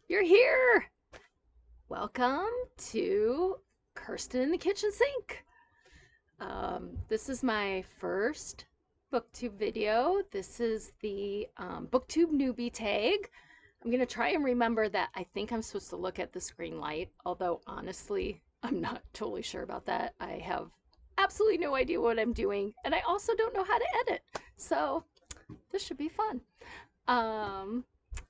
You're here. Welcome to Kirsten in the Kitchen Sink. This is my first Booktube video. This is the Booktube Newbie Tag. I'm going to try and remember that I think I'm supposed to look at the screen light, although honestly, I'm not totally sure about that. I have absolutely no idea what I'm doing, and I also don't know how to edit. So this should be fun.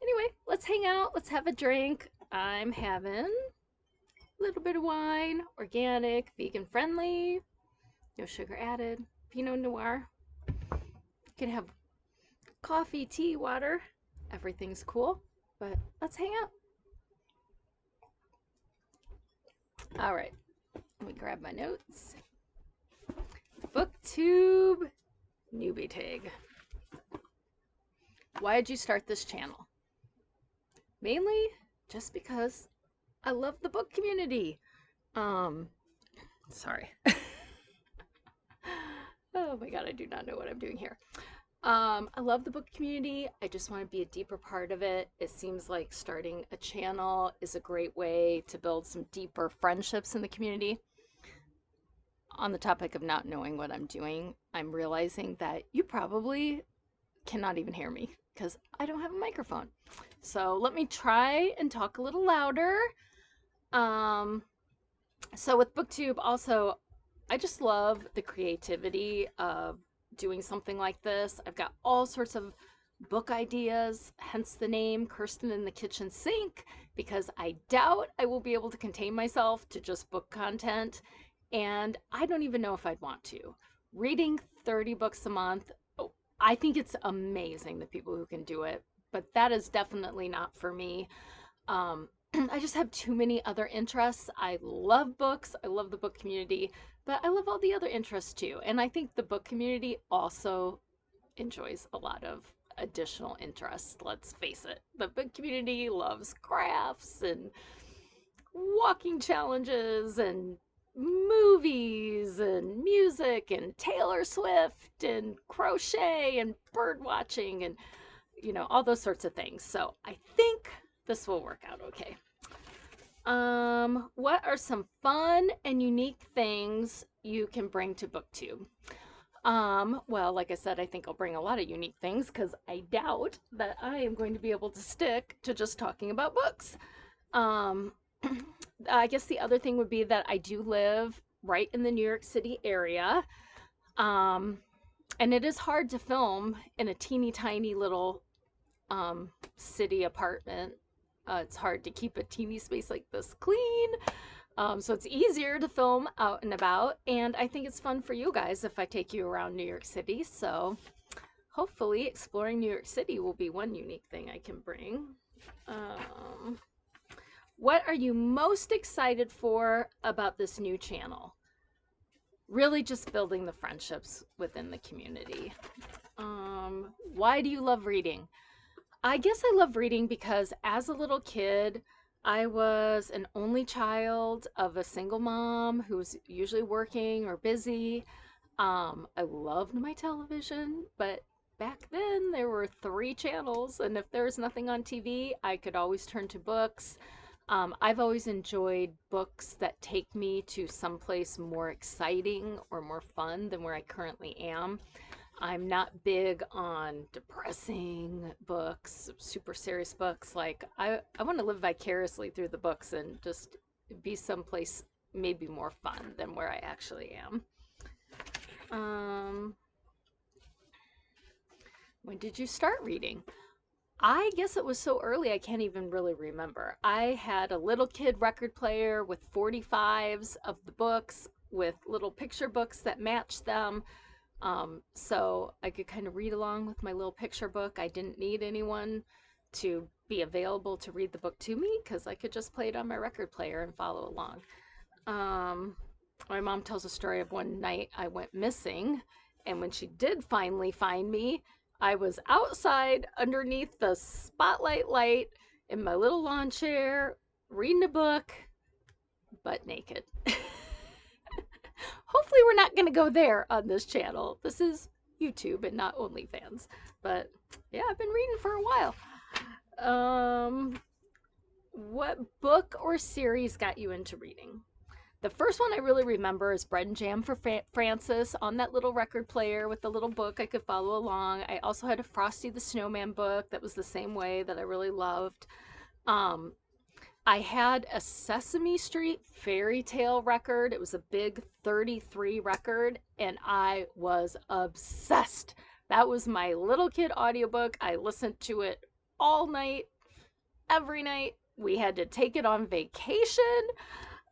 Anyway, let's hang out. Let's have a drink. I'm having a little bit of wine, organic, vegan friendly, no sugar added, Pinot Noir. You can have coffee, tea, water. Everything's cool, but let's hang out. All right, let me grab my notes. Booktube Newbie Tag. Why did you start this channel? Mainly just because I love the book community. Sorry. Oh my god, I do not know what I'm doing here. I love the book community. I just want to be a deeper part of it. It seems like starting a channel is a great way to build some deeper friendships in the community. On the topic of not knowing what I'm doing, I'm realizing that you probably cannot even hear me because I don't have a microphone. So let me try and talk a little louder. So with Booktube also, I just love the creativity of doing something like this. I've got all sorts of book ideas, hence the name Kirsten in the Kitchen Sink, because I doubt I will be able to contain myself to just book content, and I don't even know if I'd want to. Reading 30 books a month, I think it's amazing the people who can do it, but that is definitely not for me. I just have too many other interests. I love books, I love the book community, but I love all the other interests too. And I think the book community also enjoys a lot of additional interests. Let's face it, the book community loves crafts and walking challenges and movies and music and Taylor Swift and crochet and bird watching and all those sorts of things. So I think this will work out okay. What are some fun and unique things you can bring to Booktube? Well, like I said, I think I'll bring a lot of unique things because I doubt that I am going to be able to stick to just talking about books. I guess the other thing would be that I do live right in the New York City area. And it is hard to film in a teeny tiny little city apartment. It's hard to keep a teeny space like this clean. So it's easier to film out and about. And I think it's fun for you guys if I take you around New York City. So hopefully exploring New York City will be one unique thing I can bring. What are you most excited for about this new channel? Really just building the friendships within the community. Why do you love reading? I guess I love reading because as a little kid, I was an only child of a single mom who was usually working or busy. I loved my television, but back then there were 3 channels, and if there was nothing on TV, I could always turn to books. I've always enjoyed books that take me to someplace more exciting or more fun than where I currently am. I'm not big on depressing books, super serious books. Like, I want to live vicariously through the books and just be someplace maybe more fun than where I actually am. When did you start reading? I guess it was so early I can't even really remember. I had a little kid record player with 45s of the books with little picture books that matched them. So I could kind of read along with my little picture book. I didn't need anyone to be available to read the book to me because I could just play it on my record player and follow along. My mom tells a story of one night I went missing, and when she did finally find me, I was outside underneath the spotlight light in my little lawn chair, reading a book, butt naked. Hopefully we're not going to go there on this channel. This is YouTube and not OnlyFans. But yeah, I've been reading for a while. what book or series got you into reading? The first one I really remember is Bread and Jam for Francis on that little record player with the little book I could follow along. I also had a Frosty the Snowman book that was the same way that I really loved. Um, I had a Sesame Street fairy tale record. It was a big 33 record, and I was obsessed. That was my little kid audiobook. I listened to it all night, every night. We had to take it on vacation.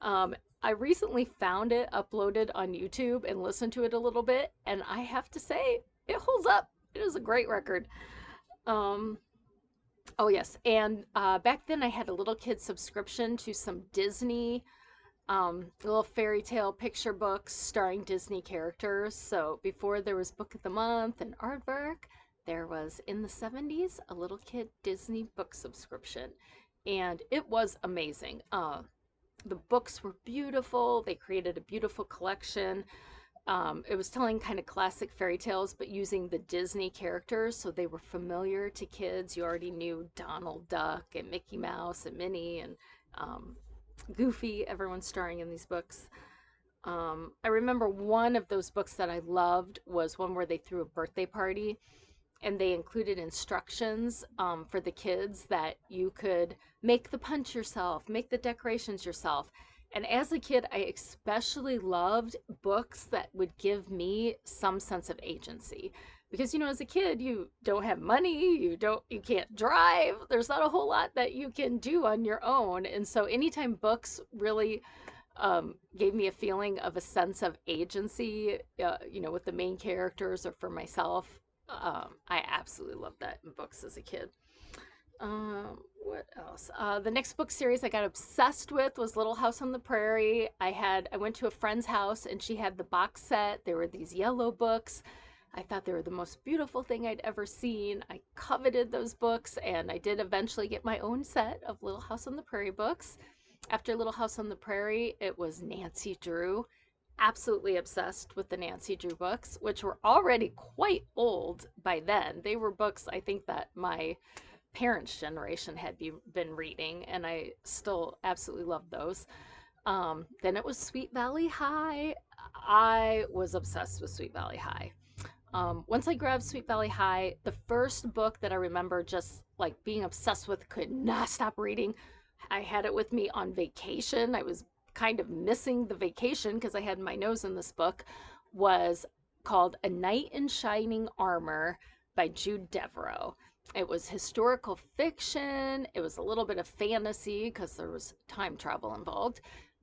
I recently found it uploaded on YouTube and listened to it a little bit, and I have to say, it holds up. It is a great record. Oh, yes. And back then I had a little kid subscription to some Disney little fairy tale picture books starring Disney characters. So before there was Book of the Month and Aardvark, there was in the 70s a little kid Disney book subscription. And it was amazing. The books were beautiful. They created a beautiful collection. It was telling kind of classic fairy tales, but using the Disney characters, so they were familiar to kids. You already knew Donald Duck and Mickey Mouse and Minnie and Goofy, everyone starring in these books. I remember one of those books that I loved was one where they threw a birthday party, and they included instructions for the kids that you could make the punch yourself, make the decorations yourself. And as a kid, I especially loved books that would give me some sense of agency. Because, you know, as a kid, you don't have money, you can't drive. There's not a whole lot that you can do on your own. And so anytime books really gave me a feeling of a sense of agency, you know, with the main characters or for myself, I absolutely loved that in books as a kid. What else? The next book series I got obsessed with was Little House on the Prairie. I went to a friend's house and she had the box set. There were these yellow books. I thought they were the most beautiful thing I'd ever seen. I coveted those books, and I did eventually get my own set of Little House on the Prairie books. After Little House on the Prairie, it was Nancy Drew. Absolutely obsessed with the Nancy Drew books, which were already quite old by then. They were books I think that my parents' generation had been reading, and I still absolutely loved those. Then it was Sweet Valley High. I was obsessed with Sweet Valley High. Once I grabbed Sweet Valley High, the first book that I remember just like being obsessed with, could not stop reading. I had it with me on vacation. I was kind of missing the vacation because I had my nose in this book, was called A Knight in Shining Armor by Jude Deveraux. It was historical fiction. It was a little bit of fantasy because there was time travel involved.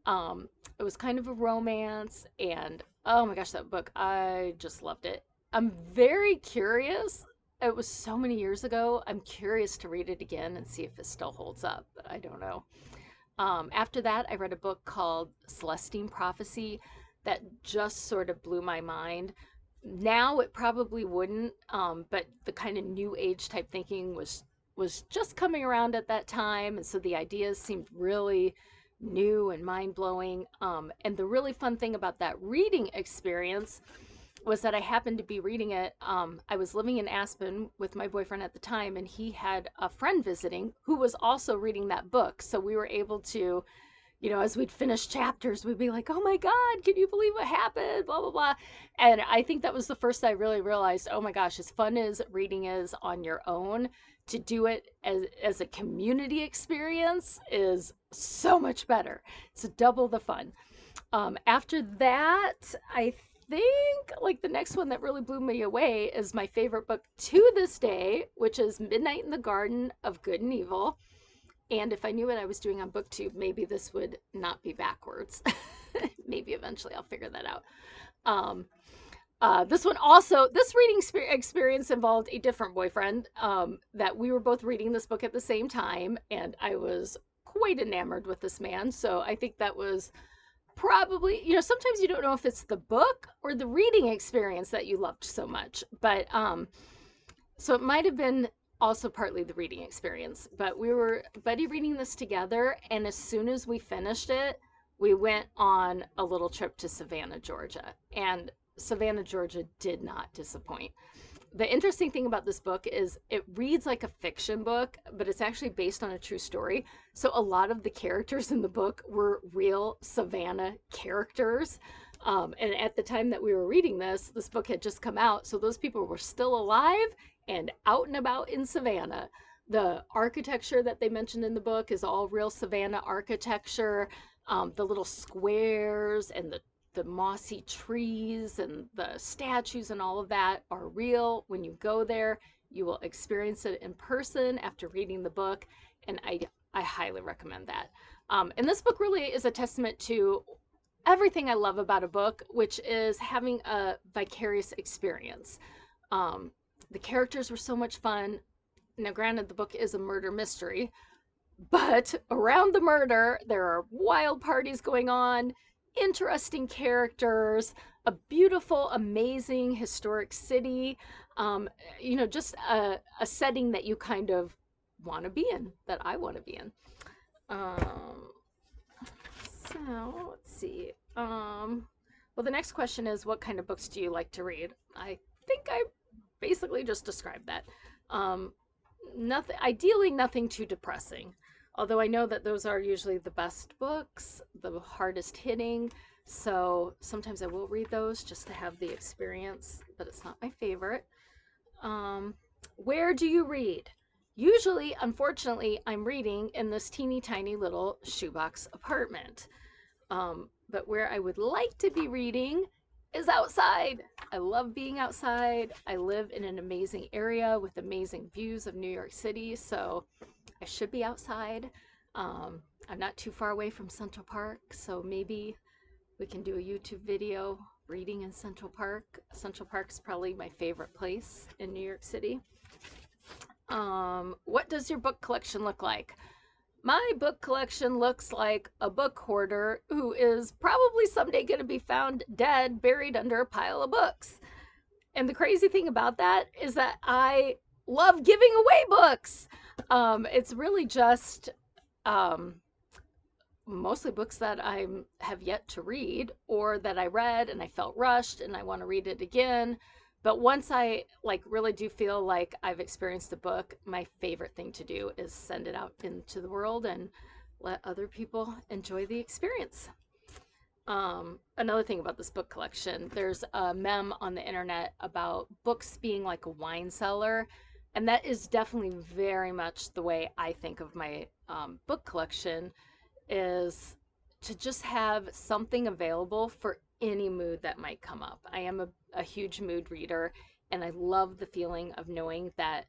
It was kind of a romance, and oh my gosh, that book, I just loved it. I'm very curious. It was so many years ago. I'm curious to read it again and see if it still holds up, but I don't know. After that, I read a book called Celestine Prophecy that just sort of blew my mind. Now it probably wouldn't, but the kind of new age type thinking was just coming around at that time, and so the ideas seemed really new and mind-blowing. And the really fun thing about that reading experience was that I happened to be reading it. I was living in Aspen with my boyfriend at the time, and he had a friend visiting who was also reading that book. So we were able to, you know, as we'd finish chapters, we'd be like, oh my God, can you believe what happened? Blah, blah, blah. And I think that was the first I really realized, oh my gosh, as fun as reading is on your own, to do it as a community experience is so much better. It's double the fun. After that, I think like the next one that really blew me away is my favorite book to this day, which is Midnight in the Garden of Good and Evil. And if I knew what I was doing on Booktube, maybe this would not be backwards. Maybe eventually I'll figure that out. This one also, this reading experience involved a different boyfriend, that we were both reading this book at the same time, and I was quite enamored with this man. So I think that was probably, you know, sometimes you don't know if it's the book or the reading experience that you loved so much, but so it might have been also partly the reading experience. But we were buddy reading this together, and as soon as we finished it, we went on a little trip to Savannah, Georgia, and Savannah, Georgia did not disappoint. the interesting thing about this book is it reads like a fiction book, but it's actually based on a true story. So a lot of the characters in the book were real Savannah characters. And at the time that we were reading this book had just come out. So those people were still alive and out and about in Savannah. The architecture that they mentioned in the book is all real Savannah architecture. The little squares and the mossy trees and the statues and all of that are real. When you go there, you will experience it in person after reading the book, and I highly recommend that. And this book really is a testament to everything I love about a book, which is having a vicarious experience. The characters were so much fun. Now, granted, the book is a murder mystery, but around the murder, there are wild parties going on, interesting characters, a beautiful, amazing historic city, just a setting that you kind of want to be in, that I want to be in. So let's see. Well, the next question is, what kind of books do you like to read? I think I basically just described that. Ideally nothing too depressing. Although I know that those are usually the best books, the hardest hitting. So sometimes I will read those just to have the experience, but it's not my favorite. Where do you read? Usually, unfortunately, I'm reading in this teeny tiny little shoebox apartment. But where I would like to be reading is outside. I love being outside. I live in an amazing area with amazing views of New York City, so I should be outside. I'm not too far away from Central Park, so maybe we can do a YouTube video reading in Central Park. Central Park is probably my favorite place in New York City. What does your book collection look like? My book collection looks like a book hoarder who is probably someday going to be found dead, buried under a pile of books. And the crazy thing about that is that I love giving away books. It's really just mostly books that I have yet to read, or that I read and I felt rushed and I want to read it again. But once I really do feel like I've experienced a book, my favorite thing to do is send it out into the world and let other people enjoy the experience. Another thing about this book collection, there's a meme on the internet about books being like a wine cellar, and that is definitely very much the way I think of my book collection, is to just have something available for any mood that might come up. I am a huge mood reader, and I love the feeling of knowing that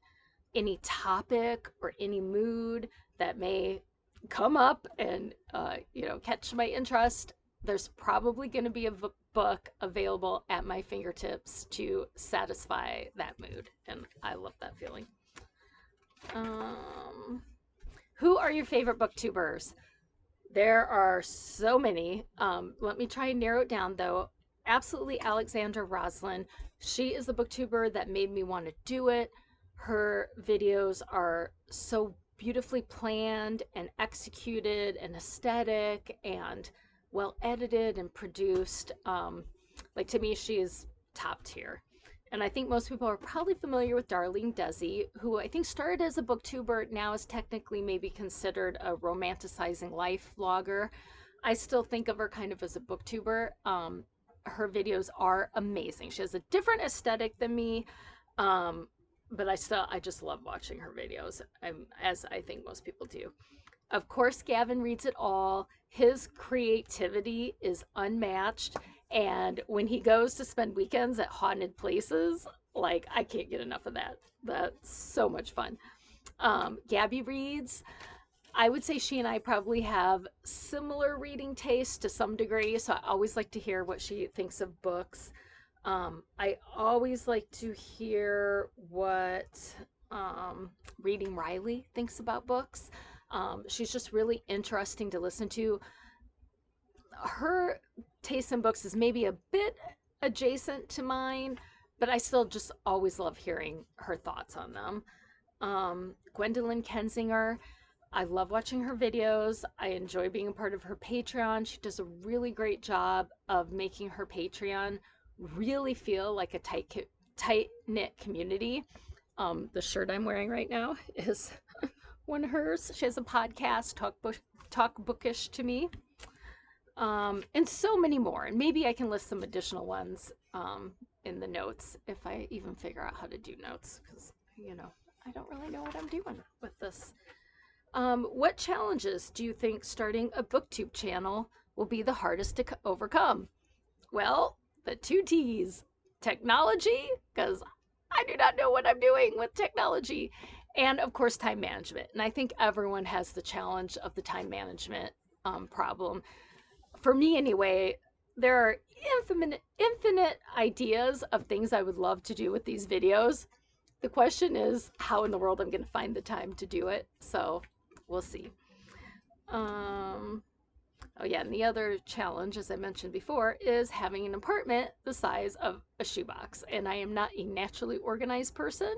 any topic or any mood that may come up and catch my interest, there's probably going to be a book available at my fingertips to satisfy that mood, and I love that feeling. Who are your favorite booktubers? There are so many. Let me try and narrow it down, though. Absolutely Alexandra Roslin. She is the booktuber that made me want to do it. Her videos are so beautifully planned and executed and aesthetic and well edited and produced. To me, she is top tier. And I think most people are probably familiar with Darlene Desi, who I think started as a booktuber, now is technically maybe considered a romanticizing life vlogger. I still think of her kind of as a booktuber. Her videos are amazing. She has a different aesthetic than me, but I just love watching her videos, as I think most people do. Of course, Gavin reads it all. His creativity is unmatched. And when he goes to spend weekends at haunted places, I can't get enough of that. That's so much fun. Gabby reads. I would say she and I probably have similar reading tastes to some degree, so I always like to hear what she thinks of books. I always like to hear what Reading Riley thinks about books. She's just really interesting to listen to. Her taste in books is maybe a bit adjacent to mine, but I still just always love hearing her thoughts on them. Gwendolyn Kensinger, I love watching her videos. I enjoy being a part of her Patreon. She does a really great job of making her Patreon really feel like a tight tight-knit community. The shirt I'm wearing right now is one of hers. She has a podcast, Talk Bookish to Me, and so many more. And maybe I can list some additional ones in the notes if I even figure out how to do notes, because, you know, I don't really know what I'm doing with this. What challenges do you think starting a booktube channel will be the hardest to overcome? Well, the two T's: technology, because I do not know what I'm doing with technology, and of course, time management. And I think everyone has the challenge of the time management problem. For me, anyway, there are infinite ideas of things I would love to do with these videos. The question is how in the world I'm going to find the time to do it. So we'll see. Oh yeah, and the other challenge, as I mentioned before, is having an apartment the size of a shoebox. And I am not a naturally organized person.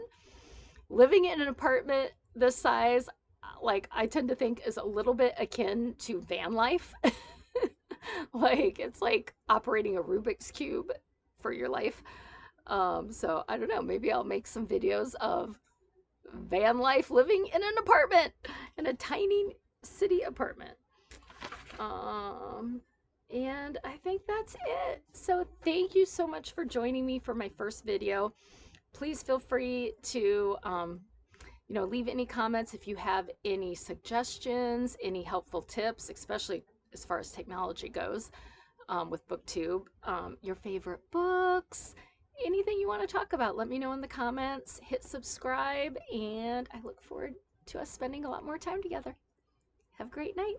Living in an apartment this size, like, I tend to think is a little bit akin to van life. Like, it's like operating a Rubik's Cube for your life. So I don't know, maybe I'll make some videos of van life living in an apartment, in a tiny city apartment. And I think that's it. So thank you so much for joining me for my first video. Please feel free to, leave any comments if you have any suggestions, any helpful tips, especially as far as technology goes with Booktube, your favorite books, anything you want to talk about, let me know in the comments. Hit subscribe, and I look forward to us spending a lot more time together. Have a great night.